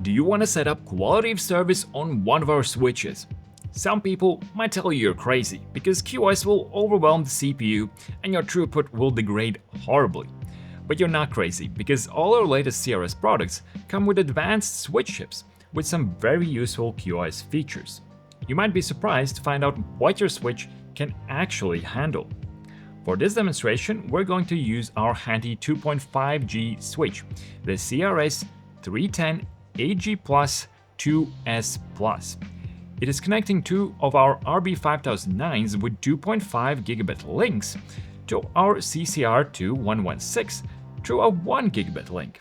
Do you want to set up quality of service on one of our switches? Some people might tell you you're crazy because QoS will overwhelm the CPU and your throughput will degrade horribly. But you're not crazy because all our latest CRS products come with advanced switch chips with some very useful QoS features. You might be surprised to find out what your switch can actually handle. For this demonstration, we're going to use our handy 2.5G switch, the CRS 310 AG Plus 2S+. It is connecting two of our RB5009s with 2.5 gigabit links to our CCR2116 through a 1 gigabit link.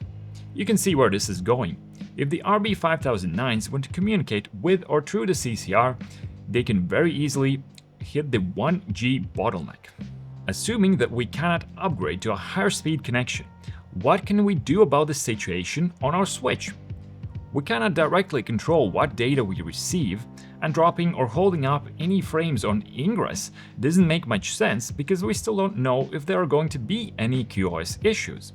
You can see where this is going. If the RB5009s want to communicate with or through the CCR, they can very easily hit the 1G bottleneck. Assuming that we cannot upgrade to a higher speed connection, what can we do about the situation on our switch? We cannot directly control what data we receive, and dropping or holding up any frames on ingress doesn't make much sense because we still don't know if there are going to be any QoS issues.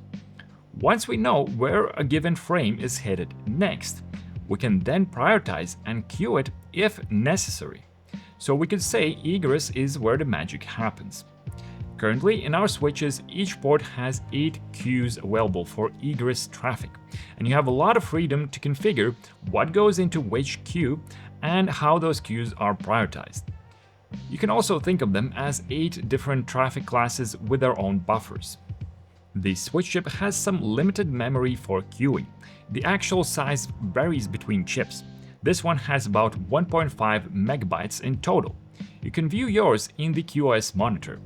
Once we know where a given frame is headed next, we can then prioritize and queue it if necessary. So we could say egress is where the magic happens. Currently, in our switches, each port has 8 queues available for egress traffic, and you have a lot of freedom to configure what goes into which queue and how those queues are prioritized. You can also think of them as 8 different traffic classes with their own buffers. The switch chip has some limited memory for queuing. The actual size varies between chips. This one has about 1.5 megabytes in total. You can view yours in the QoS monitor,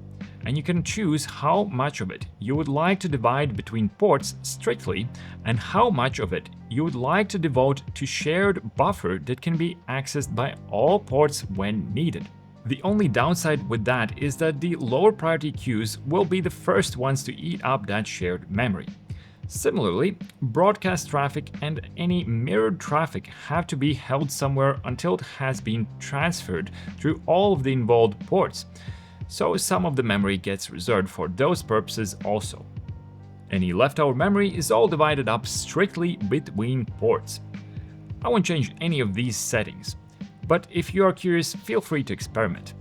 and you can choose how much of it you would like to divide between ports strictly and how much of it you would like to devote to shared buffer that can be accessed by all ports when needed. The only downside with that is that the lower priority queues will be the first ones to eat up that shared memory. Similarly, broadcast traffic and any mirrored traffic have to be held somewhere until it has been transferred through all of the involved ports, so some of the memory gets reserved for those purposes also. Any leftover memory is all divided up strictly between ports. I won't change any of these settings, but if you are curious, feel free to experiment.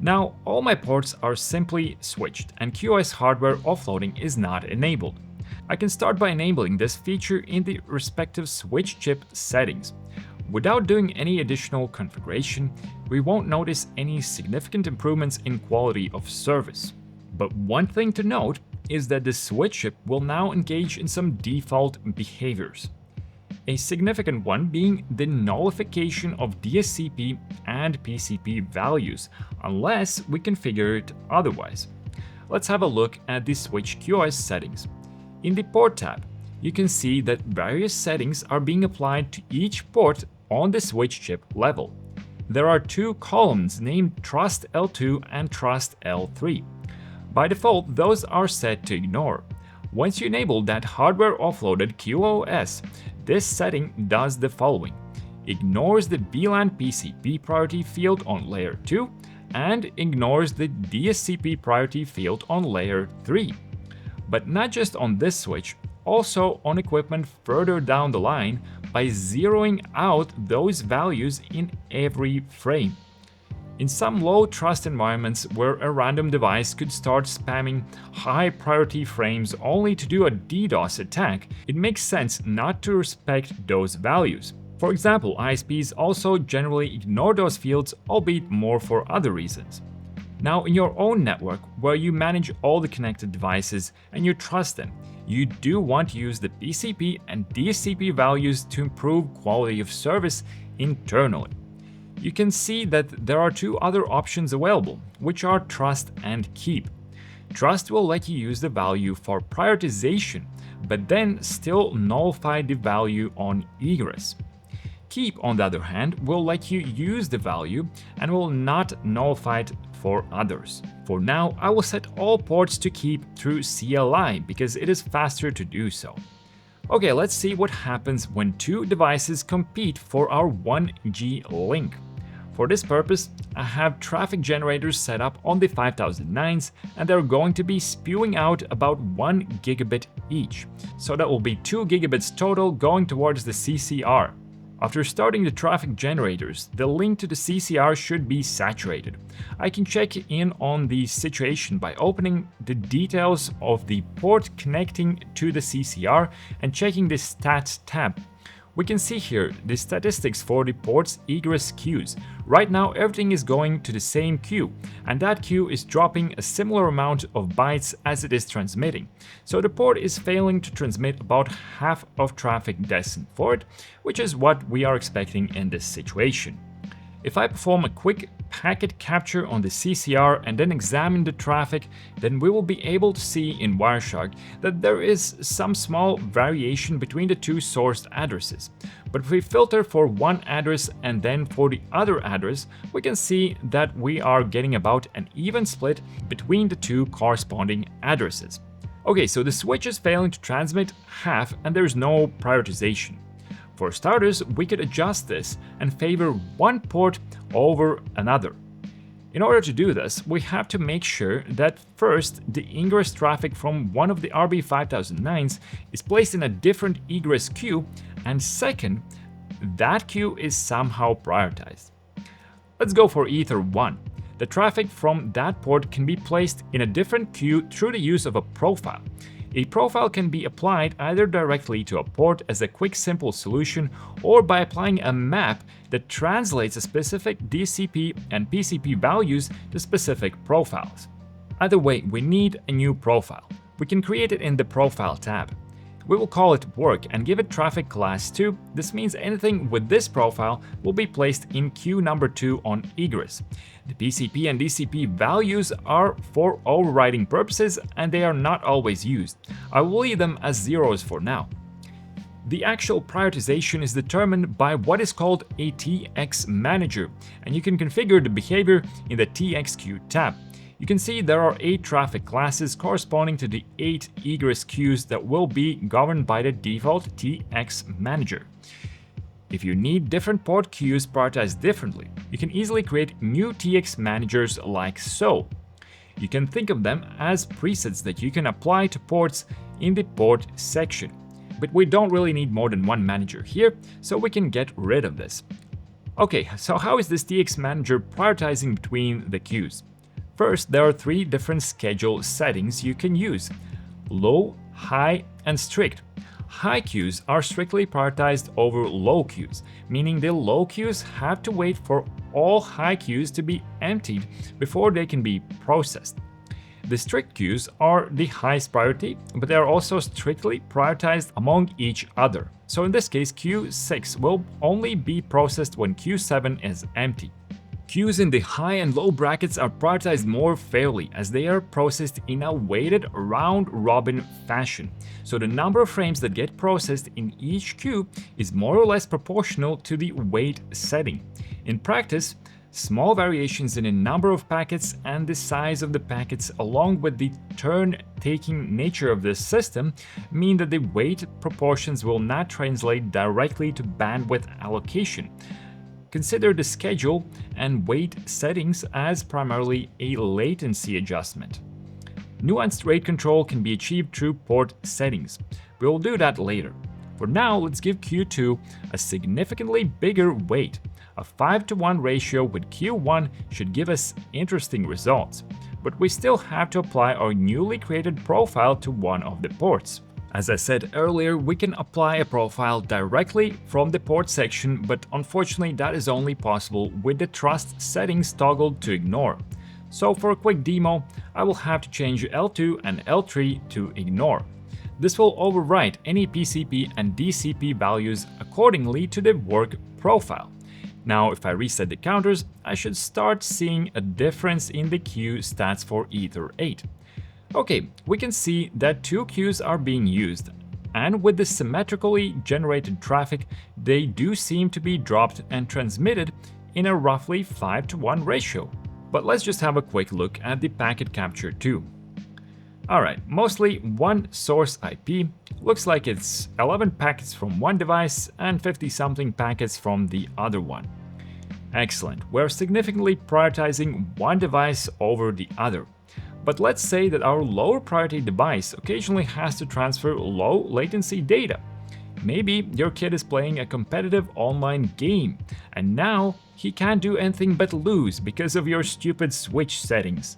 Now, all my ports are simply switched and QoS hardware offloading is not enabled. I can start by enabling this feature in the respective switch chip settings. Without doing any additional configuration, we won't notice any significant improvements in quality of service. But one thing to note is that the switch chip will now engage in some default behaviors. A significant one being the nullification of DSCP and PCP values, unless we configure it otherwise. Let's have a look at the switch QoS settings. In the port tab, you can see that various settings are being applied to each port on the switch chip level. There are 2 columns named Trust L2 and Trust L3. By default, those are set to ignore. Once you enable that hardware offloaded QoS, this setting does the following: ignores the VLAN PCP priority field on layer 2 and ignores the DSCP priority field on layer 3. But not just on this switch, also on equipment further down the line by zeroing out those values in every frame. In some low trust environments where a random device could start spamming high priority frames only to do a DDoS attack, it makes sense not to respect those values. For example, ISPs also generally ignore those fields, albeit more for other reasons. Now, in your own network, where you manage all the connected devices and you trust them, you do want to use the PCP and DSCP values to improve quality of service internally. You can see that there are 2 other options available, which are Trust and Keep. Trust will let you use the value for prioritization, but then still nullify the value on egress. Keep, on the other hand, will let you use the value and will not nullify it for others. For now, I will set all ports to keep through CLI because it is faster to do so. Okay, let's see what happens when 2 devices compete for our 1G link. For this purpose, I have traffic generators set up on the 5009s, and they're going to be spewing out about 1 gigabit each. So that will be 2 gigabits total going towards the CCR. After starting the traffic generators, the link to the CCR should be saturated. I can check in on the situation by opening the details of the port connecting to the CCR and checking the Stats tab. We can see here the statistics for the port's egress queues. Right now everything is going to the same queue, and that queue is dropping a similar amount of bytes as it is transmitting. So the port is failing to transmit about half of traffic destined for it, which is what we are expecting in this situation. If I perform a quick packet capture on the CCR and then examine the traffic, then we will be able to see in Wireshark that there is some small variation between the two sourced addresses. But if we filter for one address and then for the other address, we can see that we are getting about an even split between the two corresponding addresses. Okay, so the switch is failing to transmit half and there's no prioritization. For starters, we could adjust this and favor one port over another. In order to do this, we have to make sure that first, the ingress traffic from one of the RB5009s is placed in a different egress queue, and second, that queue is somehow prioritized. Let's go for Ether 1. The traffic from that port can be placed in a different queue through the use of a profile. A profile can be applied either directly to a port as a quick simple solution or by applying a map that translates a specific DSCP and PCP values to specific profiles. Either way, we need a new profile. We can create it in the Profile tab. We will call it Work and give it traffic class 2. This means anything with this profile will be placed in queue number 2 on egress. The PCP and DCP values are for overriding purposes and they are not always used. I will leave them as zeros for now. The actual prioritization is determined by what is called a TX manager, and you can configure the behavior in the TXQ tab. You can see there are 8 traffic classes corresponding to the 8 egress queues that will be governed by the default TX manager. If you need different port queues prioritized differently, you can easily create new TX managers like so. You can think of them as presets that you can apply to ports in the port section. But we don't really need more than one manager here, so we can get rid of this. Okay, so how is this TX manager prioritizing between the queues? First, there are 3 different schedule settings you can use: low, high, and strict. High queues are strictly prioritized over low queues, meaning the low queues have to wait for all high queues to be emptied before they can be processed. The strict queues are the highest priority, but they are also strictly prioritized among each other. So in this case, Q6 will only be processed when Q7 is empty. Queues in the high and low brackets are prioritized more fairly as they are processed in a weighted round-robin fashion. So the number of frames that get processed in each queue is more or less proportional to the weight setting. In practice, small variations in the number of packets and the size of the packets along with the turn-taking nature of this system mean that the weight proportions will not translate directly to bandwidth allocation. Consider the schedule and weight settings as primarily a latency adjustment. Nuanced rate control can be achieved through port settings. We will do that later. For now, let's give Q2 a significantly bigger weight. A 5:1 ratio with Q1 should give us interesting results, but we still have to apply our newly created profile to one of the ports. As I said earlier, we can apply a profile directly from the port section, but unfortunately that is only possible with the trust settings toggled to ignore. So for a quick demo, I will have to change L2 and L3 to ignore. This will overwrite any PCP and DCP values accordingly to the work profile. Now, if I reset the counters, I should start seeing a difference in the queue stats for Ether 8. Okay, we can see that 2 queues are being used, and with the symmetrically generated traffic, they do seem to be dropped and transmitted in a roughly 5:1 ratio. But let's just have a quick look at the packet capture too. Alright, mostly one source IP, looks like it's 11 packets from one device and 50-something packets from the other one. Excellent, we're significantly prioritizing one device over the other. But let's say that our lower priority device occasionally has to transfer low latency data. Maybe your kid is playing a competitive online game, and now he can't do anything but lose because of your stupid switch settings.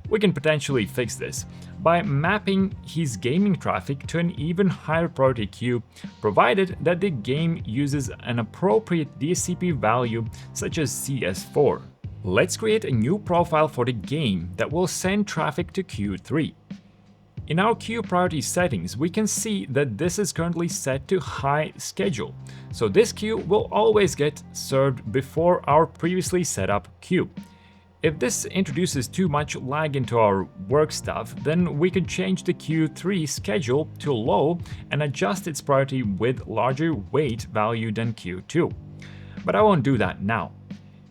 We can potentially fix this by mapping his gaming traffic to an even higher priority queue, provided that the game uses an appropriate DSCP value such as CS4. Let's create a new profile for the game that will send traffic to queue 3. In our queue priority settings, we can see that this is currently set to high schedule, so this queue will always get served before our previously set up queue. If this introduces too much lag into our work stuff, then we could change the Q3 schedule to low and adjust its priority with larger weight value than Q2. But I won't do that now.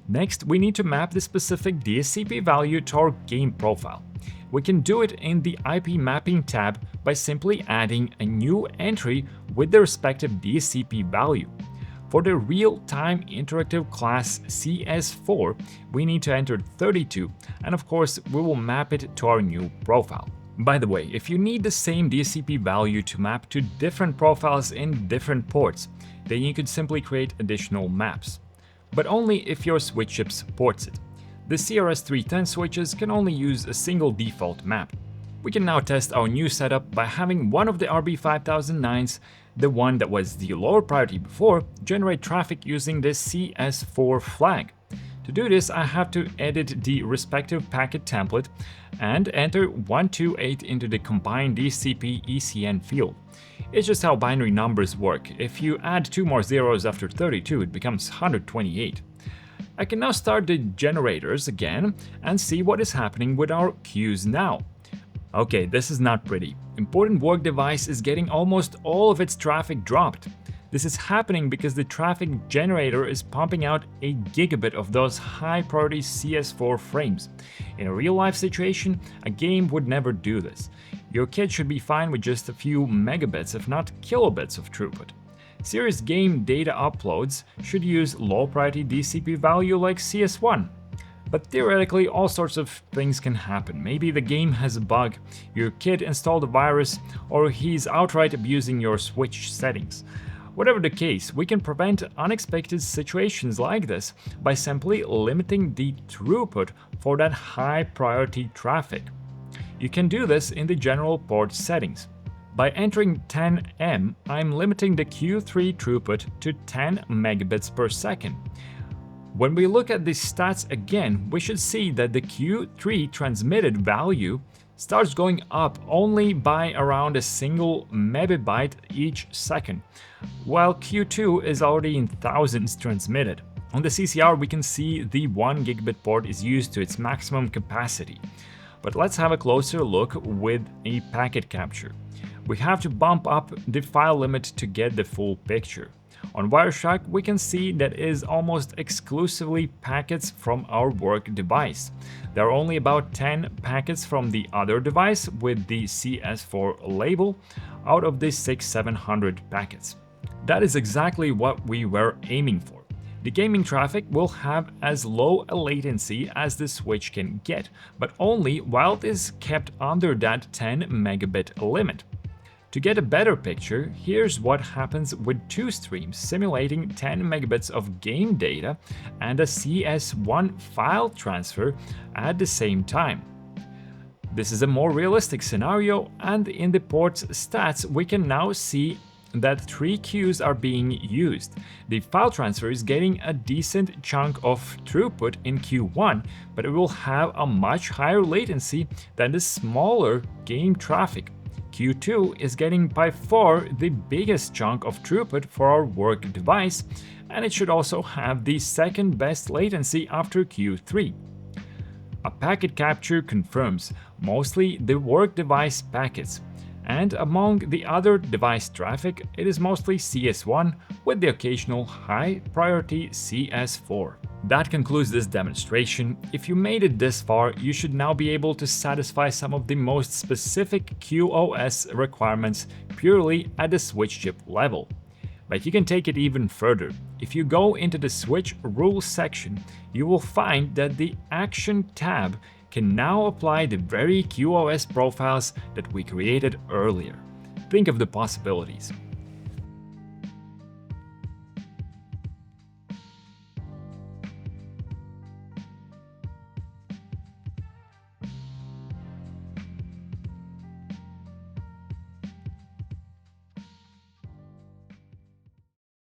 Next, we need to map the specific DSCP value to our game profile. We can do it in the IP mapping tab by simply adding a new entry with the respective DSCP value. For the real-time interactive class CS4, we need to enter 32, and of course we will map it to our new profile. By the way, if you need the same DSCP value to map to different profiles in different ports, then you could simply create additional maps. But only if your switch chip supports it. The CRS310 switches can only use a single default map. We can now test our new setup by having one of the RB5009s, the one that was the lower priority before, generate traffic using the CS4 flag. To do this, I have to edit the respective packet template and enter 128 into the combined DSCP ECN field. It's just how binary numbers work. If you add 2 more zeros after 32, it becomes 128. I can now start the generators again and see what is happening with our queues now. Okay, this is not pretty. Important work device is getting almost all of its traffic dropped. This is happening because the traffic generator is pumping out a gigabit of those high priority CS4 frames. In a real life situation, a game would never do this. Your kid should be fine with just a few megabits, if not kilobits of throughput. Serious game data uploads should use low priority DCP value like CS1. But theoretically, all sorts of things can happen. Maybe the game has a bug, your kid installed a virus, or he's outright abusing your switch settings. Whatever the case, we can prevent unexpected situations like this by simply limiting the throughput for that high priority traffic. You can do this in the general port settings. By entering 10M, I'm limiting the Q3 throughput to 10 megabits per second. When we look at the stats again, we should see that the Q3 transmitted value starts going up only by around a single megabyte each second, while Q2 is already in thousands transmitted. On the CCR, we can see the 1 gigabit port is used to its maximum capacity. But let's have a closer look with a packet capture. We have to bump up the file limit to get the full picture. On Wireshark, we can see that it is almost exclusively packets from our work device. There are only about 10 packets from the other device with the CS4 label out of the 600-700 packets. That is exactly what we were aiming for. The gaming traffic will have as low a latency as the switch can get, but only while it is kept under that 10 megabit limit. To get a better picture, here's what happens with 2 streams simulating 10 megabits of game data and a CS1 file transfer at the same time. This is a more realistic scenario, and in the port's stats we can now see that 3 queues are being used. The file transfer is getting a decent chunk of throughput in Q1, but it will have a much higher latency than the smaller game traffic. Q2 is getting by far the biggest chunk of throughput for our work device, and it should also have the second best latency after Q3. A packet capture confirms mostly the work device packets, and among the other device traffic, it is mostly CS1 with the occasional high priority CS4. That concludes this demonstration. If you made it this far, you should now be able to satisfy some of the most specific QoS requirements purely at the switch chip level. But you can take it even further. If you go into the switch rules section, you will find that the action tab can now apply the very QoS profiles that we created earlier. Think of the possibilities.